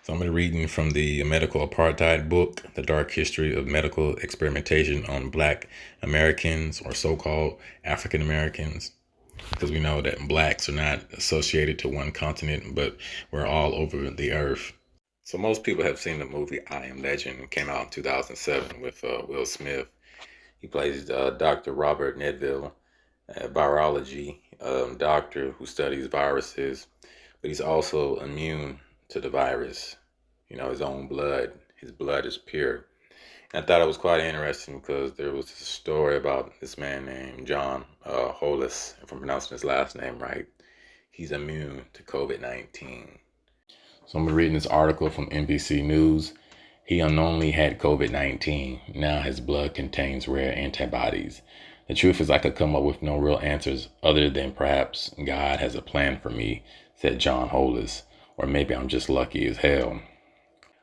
So I'm going to be reading from the Medical Apartheid book, The Dark History of Medical Experimentation on Black Americans, or so-called African Americans, because we know that blacks are not associated to one continent, but we're all over the earth. So most people have seen the movie I Am Legend. It came out in 2007 with Will Smith. He plays Dr. Robert Nedville, a virology doctor who studies viruses, but he's also immune to the virus. You know, his own blood. His blood is pure. And I thought it was quite interesting because there was a story about this man named John Hollis, if I'm pronouncing his last name right. He's immune to COVID-19. So I'm reading this article from NBC News. He unknowingly had COVID-19. Now his blood contains rare antibodies. The truth is I could come up with no real answers other than perhaps God has a plan for me, said John Hollis, or maybe I'm just lucky as hell.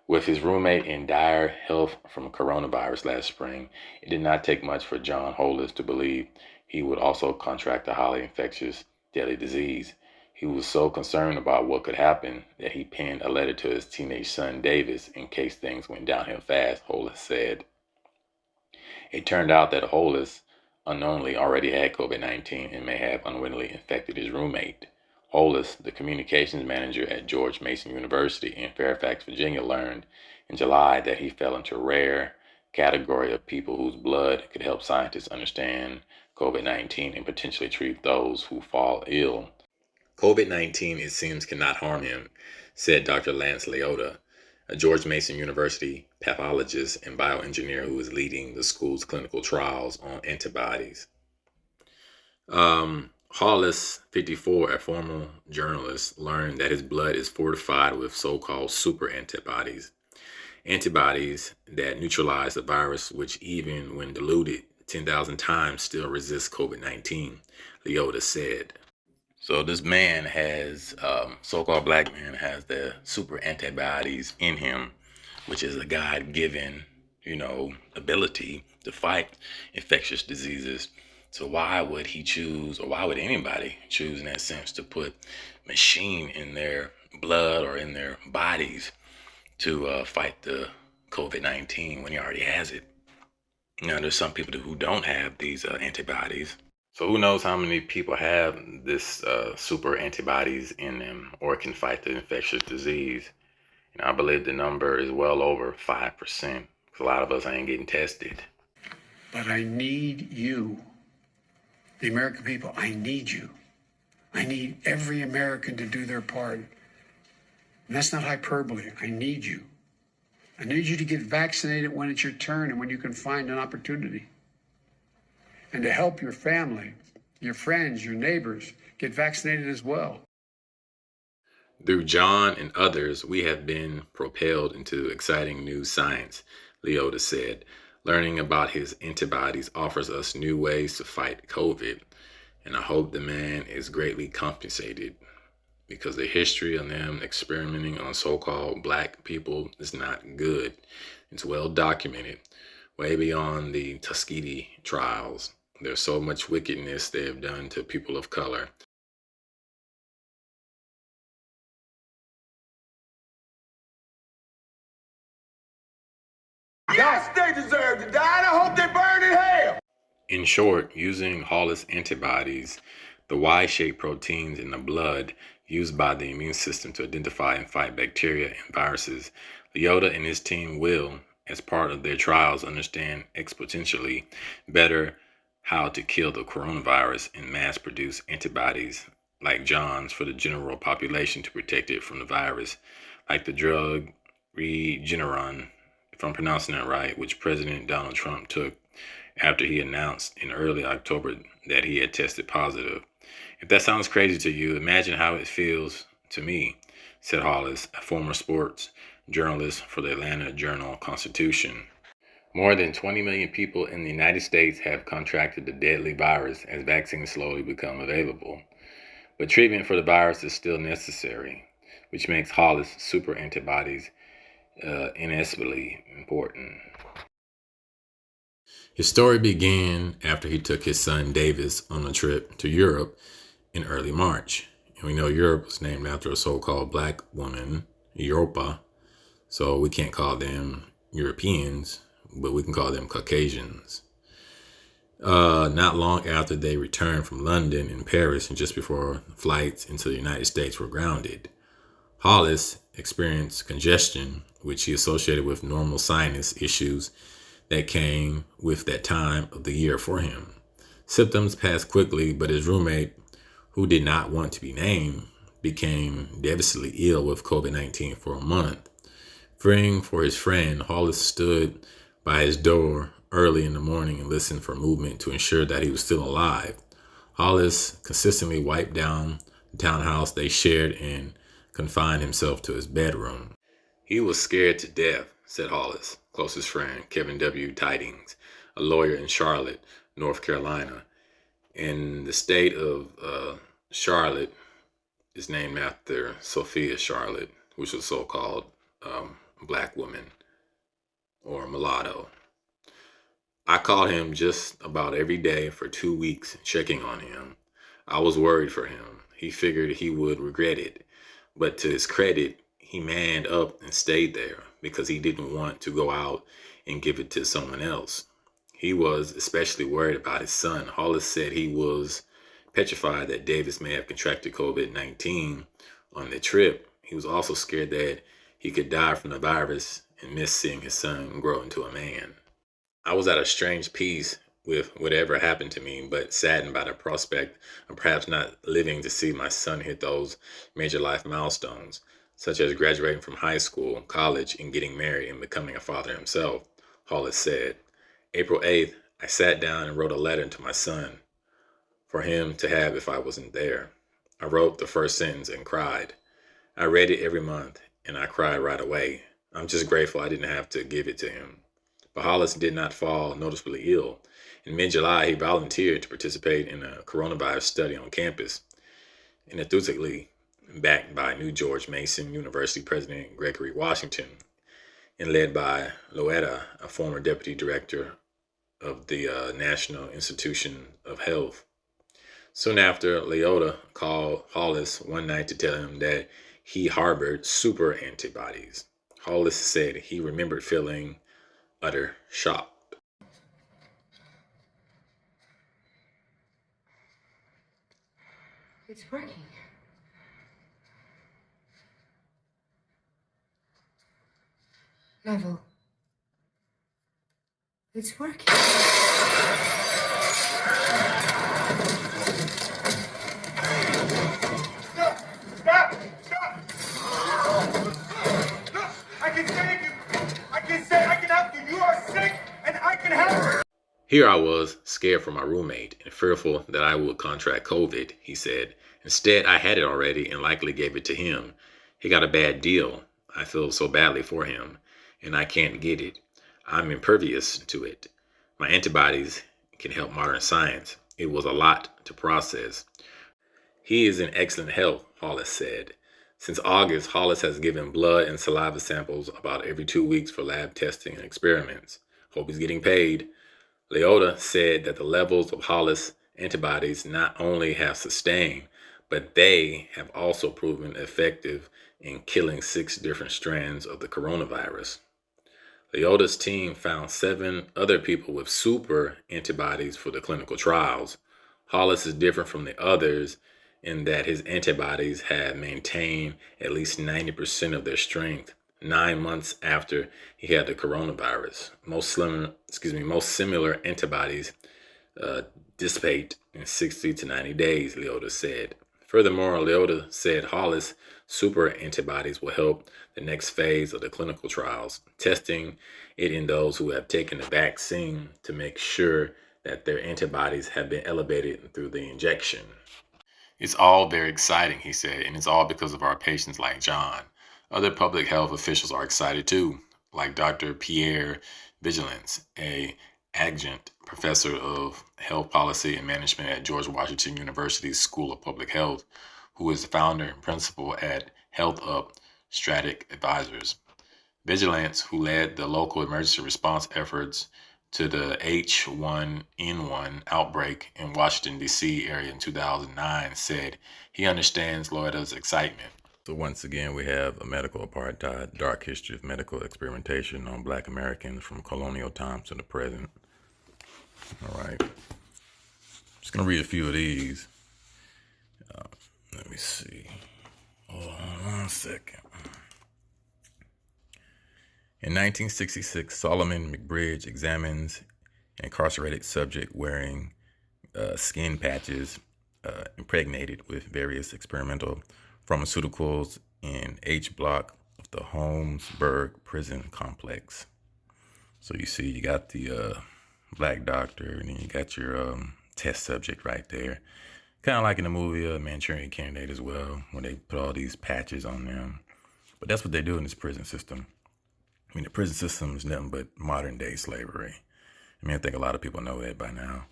With his roommate in dire health from coronavirus last spring, it did not take much for John Hollis to believe he would also contract a highly infectious, deadly disease. He was so concerned about what could happen that he penned a letter to his teenage son Davis in case things went downhill fast, Hollis said. It turned out that Hollis unknowingly already had COVID-19 and may have unwittingly infected his roommate. Hollis, the communications manager at George Mason University in Fairfax, Virginia, learned in July that he fell into a rare category of people whose blood could help scientists understand COVID-19 and potentially treat those who fall ill. COVID-19, it seems, cannot harm him, said Dr. Lance Leota, a George Mason University pathologist and bioengineer who is leading the school's clinical trials on antibodies. Hollis, 54, a former journalist, learned that his blood is fortified with so-called SuperAntibodies, antibodies that neutralize the virus, which even when diluted 10,000 times still resists COVID-19, Leota said. So this man has, so-called black man has the SuperAntibodies in him, which is a God-given, ability to fight infectious diseases. So why would he choose, or why would anybody choose in that sense, to put machine in their blood or in their bodies to fight the COVID-19 when he already has it? Now, there's some people who don't have these antibodies. So who knows how many people have this super antibodies in them or can fight the infectious disease. And I believe the number is well over 5%. Because a lot of us ain't getting tested. But I need you. The American people, I need you. I need every American to do their part. And that's not hyperbole. I need you. I need you to get vaccinated when it's your turn and when you can find an opportunity. And to help your family, your friends, your neighbors get vaccinated as well. Through John and others, we have been propelled into exciting new science, Leota said. Learning about his antibodies offers us new ways to fight COVID, and I hope the man is greatly compensated because the history of them experimenting on so-called black people is not good. It's well documented, way beyond the Tuskegee trials. There's so much wickedness they have done to people of color. Yes, they deserve to die, and I hope they burn in hell. In short, using Hollis antibodies, the Y-shaped proteins in the blood used by the immune system to identify and fight bacteria and viruses, Leota and his team will, as part of their trials, understand exponentially better how to kill the coronavirus and mass-produce antibodies like John's for the general population to protect it from the virus, like the drug Regeneron, if I'm pronouncing that right, which President Donald Trump took after he announced in early October that he had tested positive. If that sounds crazy to you, imagine how it feels to me, said Hollis, a former sports journalist for the Atlanta Journal-Constitution. More than 20 million people in the United States have contracted the deadly virus as vaccines slowly become available. But treatment for the virus is still necessary, which makes Hollis super antibodies inestimably important. His story began after he took his son Davis on a trip to Europe in early March. And we know Europe was named after a so-called black woman, Europa, So we can't call them Europeans, but we can call them Caucasians. Not long after they returned from London and Paris, and just before flights into the United States were grounded, Hollis experienced congestion, which he associated with normal sinus issues that came with that time of the year for him. Symptoms passed quickly, but his roommate, who did not want to be named, became devastatingly ill with COVID-19 for a month. Fearing for his friend, Hollis stood by his door early in the morning and listened for movement to ensure that he was still alive. Hollis consistently wiped down the townhouse they shared and confined himself to his bedroom. He was scared to death, said Hollis' closest friend, Kevin W. Tidings, a lawyer in Charlotte, North Carolina. And the state of Charlotte is named after Sophia Charlotte, which was so-called black woman or mulatto. I called him just about every day for 2 weeks, checking on him. I was worried for him. He figured he would regret it. But to his credit, he manned up and stayed there because he didn't want to go out and give it to someone else. He was especially worried about his son. Hollis said he was petrified that Davis may have contracted COVID-19 on the trip. He was also scared that he could die from the virus and miss seeing his son grow into a man. I was at a strange peace with whatever happened to me, but saddened by the prospect of perhaps not living to see my son hit those major life milestones, such as graduating from high school, college, and getting married and becoming a father himself, Hollis said. April 8th, I sat down and wrote a letter to my son for him to have if I wasn't there. I wrote the first sentence and cried. I read it every month, and I cried right away. I'm just grateful I didn't have to give it to him. But Hollis did not fall noticeably ill. In mid-July, he volunteered to participate in a coronavirus study on campus, and enthusiastically backed by New George Mason University President Gregory Washington, and led by Loetta, a former deputy director of the National Institution of Health. Soon after, Leota called Hollis one night to tell him that he harbored SuperAntibodies. Hollis said he remembered feeling utter shock. It's working. Level. It's working. Stop! I can save you. I can help you. You are sick, and I can help you. Here I was, scared for my roommate and fearful that I would contract COVID, he said. Instead, I had it already and likely gave it to him. He got a bad deal. I feel so badly for him, and I can't get it. I'm impervious to it. My antibodies can help modern science. It was a lot to process. He is in excellent health, Hollis said. Since August, Hollis has given blood and saliva samples about every 2 weeks for lab testing and experiments. Hope he's getting paid. Leota said that the levels of Hollis antibodies not only have sustained, but they have also proven effective in killing 6 different strands of the coronavirus. Leota's team found 7 other people with super antibodies for the clinical trials. Hollis is different from the others in that his antibodies have maintained at least 90% of their strength 9 months after he had the coronavirus. Most similar antibodies dissipate in 60 to 90 days, Leota said. Furthermore, Leota said Hollis super antibodies will help the next phase of the clinical trials, testing it in those who have taken the vaccine to make sure that their antibodies have been elevated through the injection. It's all very exciting, he said, and it's all because of our patients like John. Other public health officials are excited too, like Dr. Pierre Vigilance, a adjunct professor of health policy and management at George Washington University's School of Public Health, who is the founder and principal at Health Up Strategic Advisors. Vigilance, who led the local emergency response efforts to the H1N1 outbreak in Washington, D.C. area in 2009, said he understands Loretta's excitement. So once again, we have a medical apartheid, dark history of medical experimentation on Black Americans from colonial times to the present. All right. Just going to read a few of these. Let me see. Hold on 1 second. In 1966, Solomon McBridge examines an incarcerated subject wearing skin patches impregnated with various experimental pharmaceuticals in H block of the Holmesburg prison complex. So you see, you got the black doctor, and then you got your test subject right there. Kind of like in the movie Manchurian Candidate as well, where they put all these patches on them. But that's what they do in this prison system. I mean, the prison system is nothing but modern day slavery. I mean, I think a lot of people know that by now.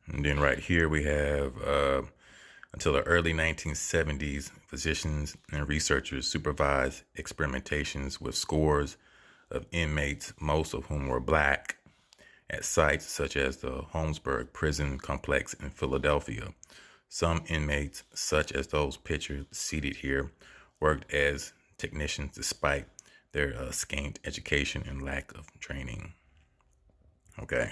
And then right here we have, until the early 1970s, physicians and researchers supervised experimentations with scores of inmates, most of whom were black, at sites such as the Holmesburg prison complex in Philadelphia. Some inmates, such as those pictured seated here, worked as technicians despite their scant education and lack of training. Okay.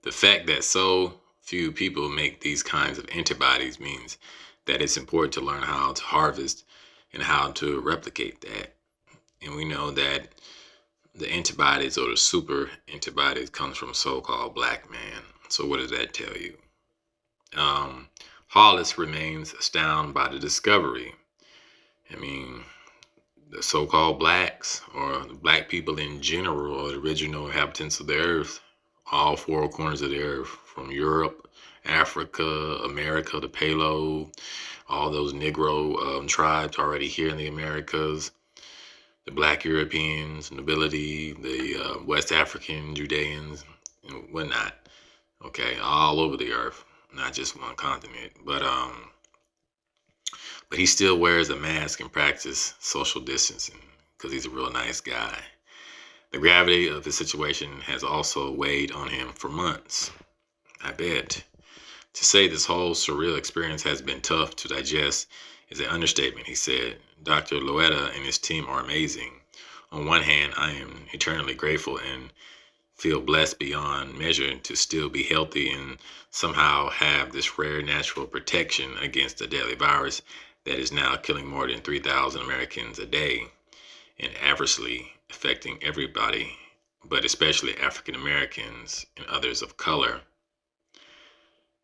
The fact that so few people make these kinds of antibodies means that it's important to learn how to harvest and how to replicate that. And we know that the antibodies, or the super antibodies, comes from so-called black man. So what does that tell you? Hollis remains astounded by the discovery. I mean, the so-called blacks, or the black people in general, are the original inhabitants of the earth, all four corners of the earth, from Europe, Africa, America, the Palo, all those Negro tribes already here in the Americas, the black Europeans, nobility, the West African Judeans, and whatnot. Okay, all over the earth, not just one continent. But he still wears a mask and practices social distancing because he's a real nice guy. The gravity of his situation has also weighed on him for months, I bet. To say this whole surreal experience has been tough to digest is an understatement, he said. Dr. Loetta and his team are amazing. On one hand, I am eternally grateful and feel blessed beyond measure to still be healthy and somehow have this rare natural protection against a deadly virus that is now killing more than 3,000 Americans a day and adversely affecting everybody, but especially African Americans and others of color.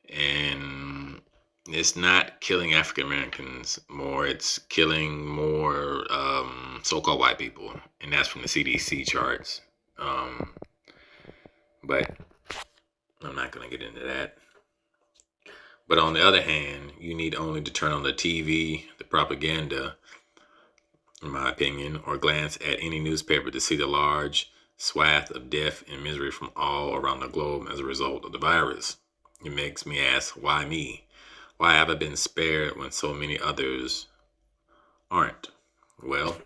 And it's not killing African Americans more, it's killing more so-called white people, and that's from the CDC charts. But I'm not going to get into that. But on the other hand, you need only to turn on the TV, the propaganda, in my opinion, or glance at any newspaper to see the large swath of death and misery from all around the globe as a result of the virus. It makes me ask, why me? Why have I been spared when so many others aren't? Well,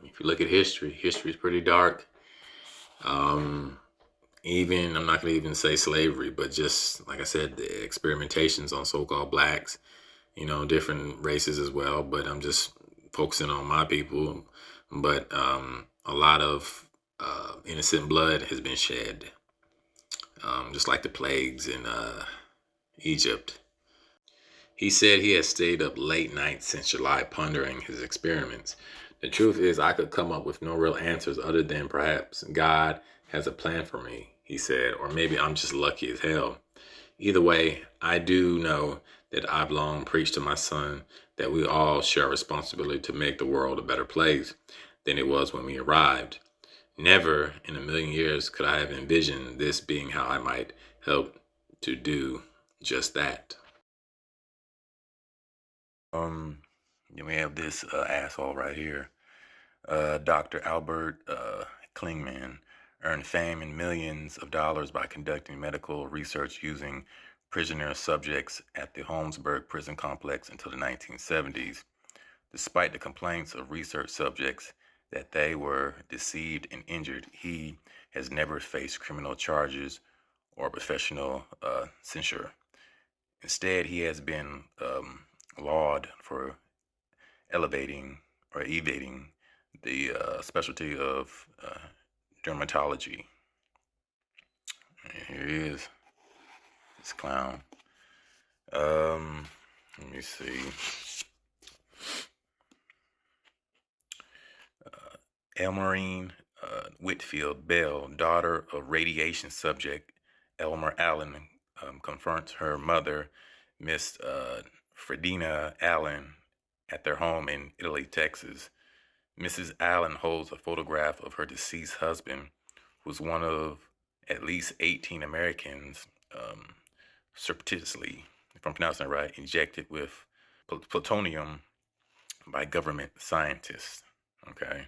if you look at history is pretty dark. Even, I'm not going to even say slavery, but just, like I said, the experimentations on so-called blacks, different races as well, but I'm just focusing on my people. But a lot of innocent blood has been shed, just like the plagues in Egypt. He said he has stayed up late nights since July pondering his experiments. The truth is, I could come up with no real answers other than perhaps God has a plan for me, he said, or maybe I'm just lucky as hell. Either way, I do know that I've long preached to my son that we all share a responsibility to make the world a better place than it was when we arrived. Never in a million years could I have envisioned this being how I might help to do just that. Then we have this asshole right here. Dr. Albert Klingman earned fame and millions of dollars by conducting medical research using prisoner subjects at the Holmesburg prison complex until the 1970s. Despite the complaints of research subjects that they were deceived and injured, he has never faced criminal charges or professional censure. Instead, he has been abroad for elevating or evading the specialty of dermatology. And here he is, this clown. Let me see. Elmerine Whitfield Bell, daughter of radiation subject Elmer Allen, confronts her mother, Miss Fredina Allen, at their home in Italy, Texas. Mrs. Allen holds a photograph of her deceased husband, who was one of at least 18 Americans surreptitiously, if I'm pronouncing it right, injected with plutonium by government scientists. Okay.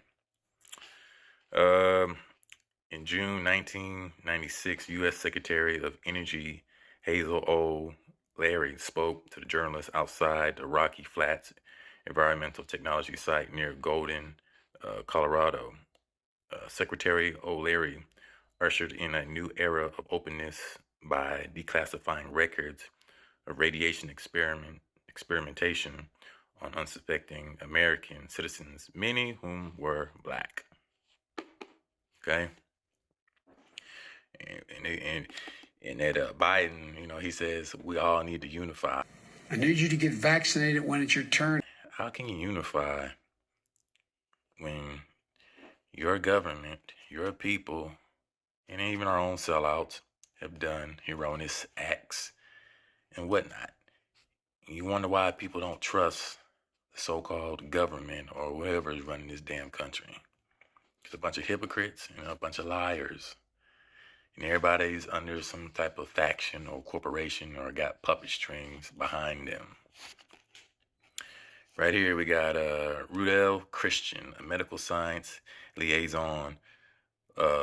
In June 1996, U.S. Secretary of Energy Hazel O. Larry spoke to the journalists outside the Rocky Flats environmental technology site near Golden, Colorado. Secretary O'Leary ushered in a new era of openness by declassifying records of radiation experimentation on unsuspecting American citizens, many whom were black. Okay, and that Biden, you know, he says we all need to unify. I need you to get vaccinated when it's your turn. How can you unify when your government, your people, and even our own sellouts have done erroneous acts and whatnot? You wonder why people don't trust the so-called government or whoever is running this damn country. It's a bunch of hypocrites and a bunch of liars. And everybody's under some type of faction or corporation or got puppet strings behind them. Right here we got Rudell Christian, a medical science liaison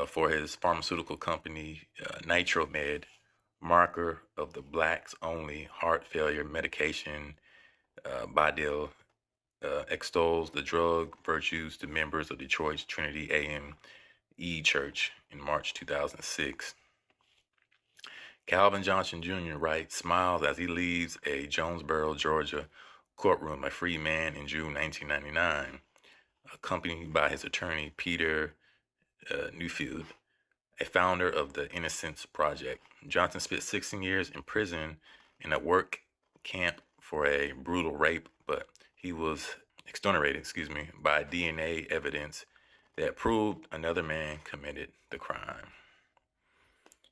for his pharmaceutical company, Nitromed, marker of the blacks only heart failure medication, Badil, extols the drug virtues to members of Detroit's Trinity AME Church in March 2006. Calvin Johnson Jr. writes, smiles as he leaves a Jonesboro, Georgia courtroom, a free man in June 1999, accompanied by his attorney, Peter Newfield, a founder of the Innocence Project. Johnson spent 16 years in prison in a work camp for a brutal rape, but he was exonerated, by DNA evidence that proved another man committed the crime.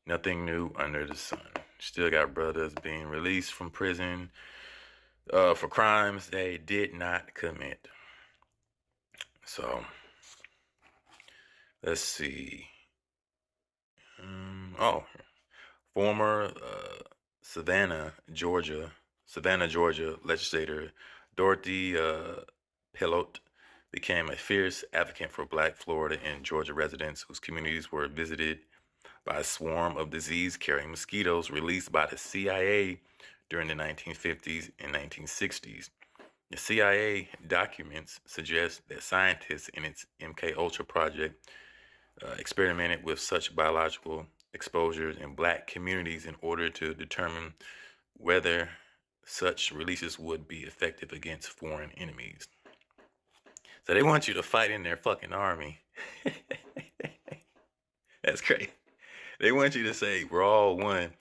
Nothing new under the sun. Still got brothers being released from prison for crimes they did not commit. So, let's see. Former Savannah, Georgia legislator Dorothy Pelot became a fierce advocate for Black Florida and Georgia residents whose communities were visited by a swarm of disease-carrying mosquitoes released by the CIA during the 1950s and 1960s. The CIA documents suggest that scientists in its MK Ultra project experimented with such biological exposures in Black communities in order to determine whether such releases would be effective against foreign enemies. So they want you to fight in their fucking army. That's crazy. They want you to say we're all one,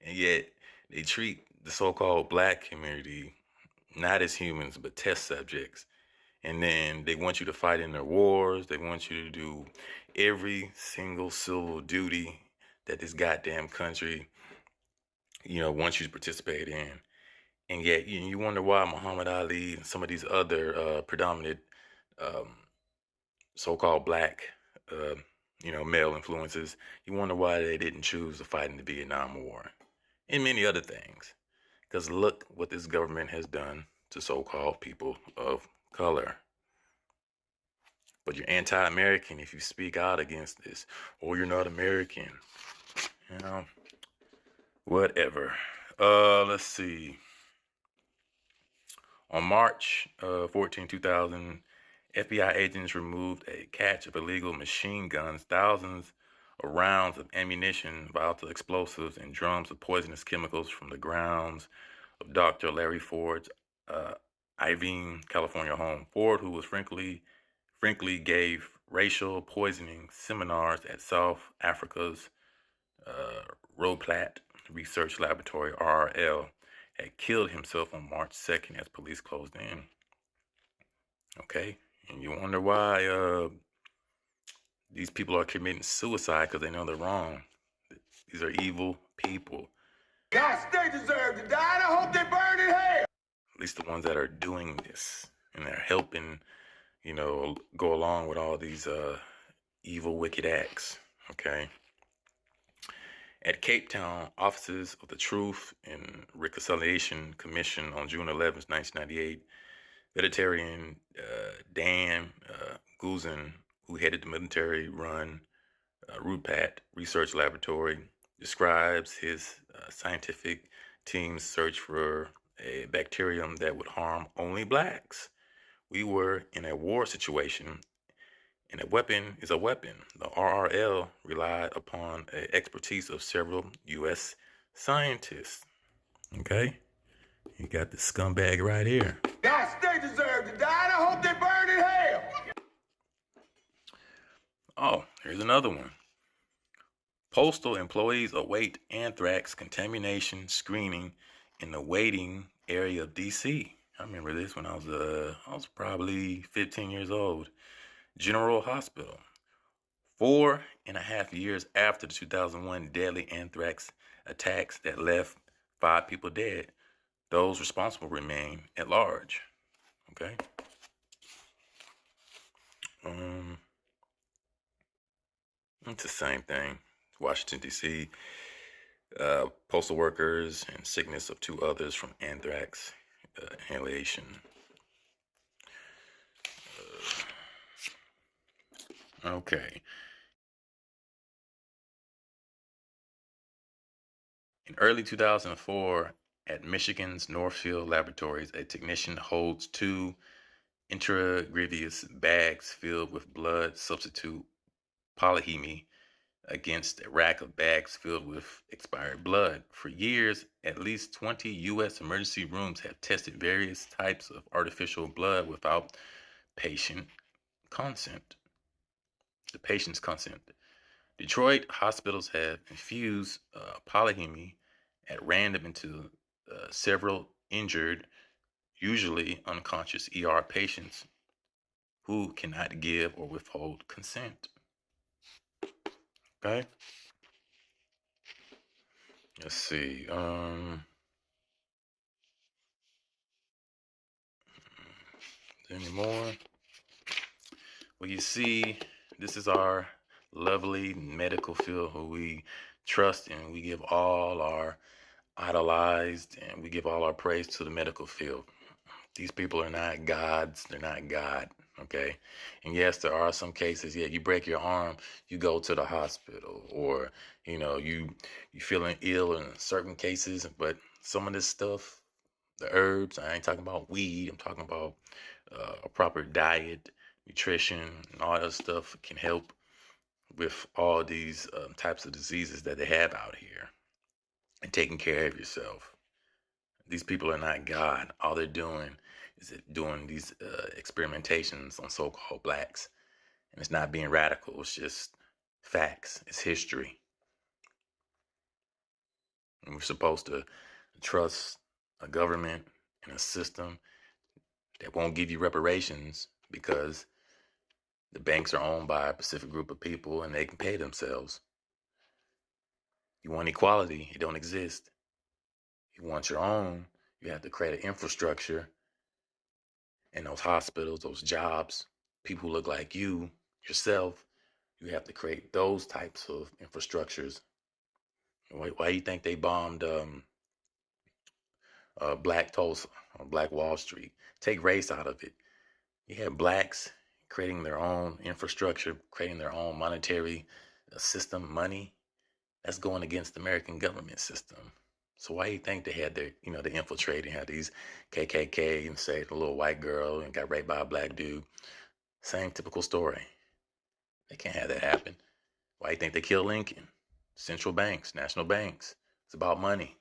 and yet they treat the so-called Black community not as humans but test subjects. And then they want you to fight in their wars. They want you to do every single civil duty that this goddamn country, wants you to participate in. And yet you wonder why Muhammad Ali and some of these other predominant so-called Black, male influences, you wonder why they didn't choose to fight in the Vietnam War and many other things. Because look what this government has done to so-called people of color. But you're anti-American if you speak out against this, or you're not American. Whatever. Let's see. On March 14, 2000, FBI agents removed a cache of illegal machine guns, thousands of rounds of ammunition, volatile explosives, and drums of poisonous chemicals from the grounds of Dr. Larry Ford's Irvine, California home. Ford, who was frankly gave racial poisoning seminars at South Africa's Roodplaat Research Laboratory, RRL, had killed himself on March 2nd as police closed in. Okay, and you wonder why these people are committing suicide, because they know they're wrong. These are evil people. Yes, they deserve to die, and I hope they burn in hell. At least the ones that are doing this, and they're helping, you know, go along with all these evil, wicked acts. Okay. At Cape Town, offices of the Truth and Reconciliation Commission on June 11, 1998, veteran Dan Guzin, who headed the military-run Roodplaat Research Laboratory, describes his scientific team's search for a bacterium that would harm only blacks. We were in a war situation, and a weapon is a weapon. The RRL relied upon the expertise of several U.S. scientists. Okay? You got the scumbag right here. Yes, they deserve to die, and I hope they burn in hell. Oh, here's another one. Postal employees await anthrax contamination screening in the waiting area of D.C. I remember this when I was probably 15 years old. General Hospital. 4.5 years after the 2001 deadly anthrax attacks that left 5 people dead, those responsible remain at large. Okay. It's the same thing. Washington, D.C. Postal workers and sickness of 2 others from anthrax inhalation. Okay. In early 2004, at Michigan's Northfield Laboratories, a technician holds 2 intravenous bags filled with blood substitute polyheme against a rack of bags filled with expired blood. For years, at least 20 U.S. emergency rooms have tested various types of artificial blood without patient consent. The patient's consent. Detroit hospitals have infused polyheme at random into several injured, usually unconscious ER patients who cannot give or withhold consent. Okay. Let's see. Any more? Well, you see, this is our lovely medical field who we trust, and we give all our idolized and we give all our praise to the medical field. These people are not gods. They're not God. Okay. And yes, there are some cases. Yeah, you break your arm, you go to the hospital, or you feeling ill in certain cases. But some of this stuff, the herbs, I ain't talking about weed. I'm talking about a proper diet, nutrition, and all that stuff can help with all these types of diseases that they have out here, and taking care of yourself. These people are not God. All they're doing is doing these experimentations on so-called blacks. And it's not being radical. It's just facts. It's history. And we're supposed to trust a government and a system that won't give you reparations because the banks are owned by a specific group of people and they can pay themselves. You want equality, it don't exist. You want your own, you have to create an infrastructure in those hospitals, those jobs, people who look like you, yourself. You have to create those types of infrastructures. Why do you think they bombed Black Tulsa or Black Wall Street? Take race out of it. You have blacks creating their own infrastructure, creating their own monetary system, money. That's going against the American government system. So why do you think they had their, they infiltrated, had these KKK and say the little white girl and got raped by a black dude? Same typical story. They can't have that happen. Why do you think they killed Lincoln? Central banks, national banks. It's about money.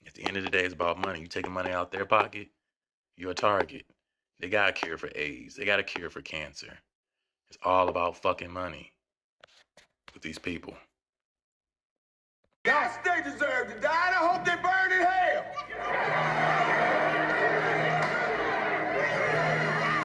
At the end of the day, it's about money. You taking money out their pocket, You're a target. They got a cure for AIDS. They got a cure for cancer. It's all about fucking money with these people. Yes, they deserve to die, and I hope they burn in hell.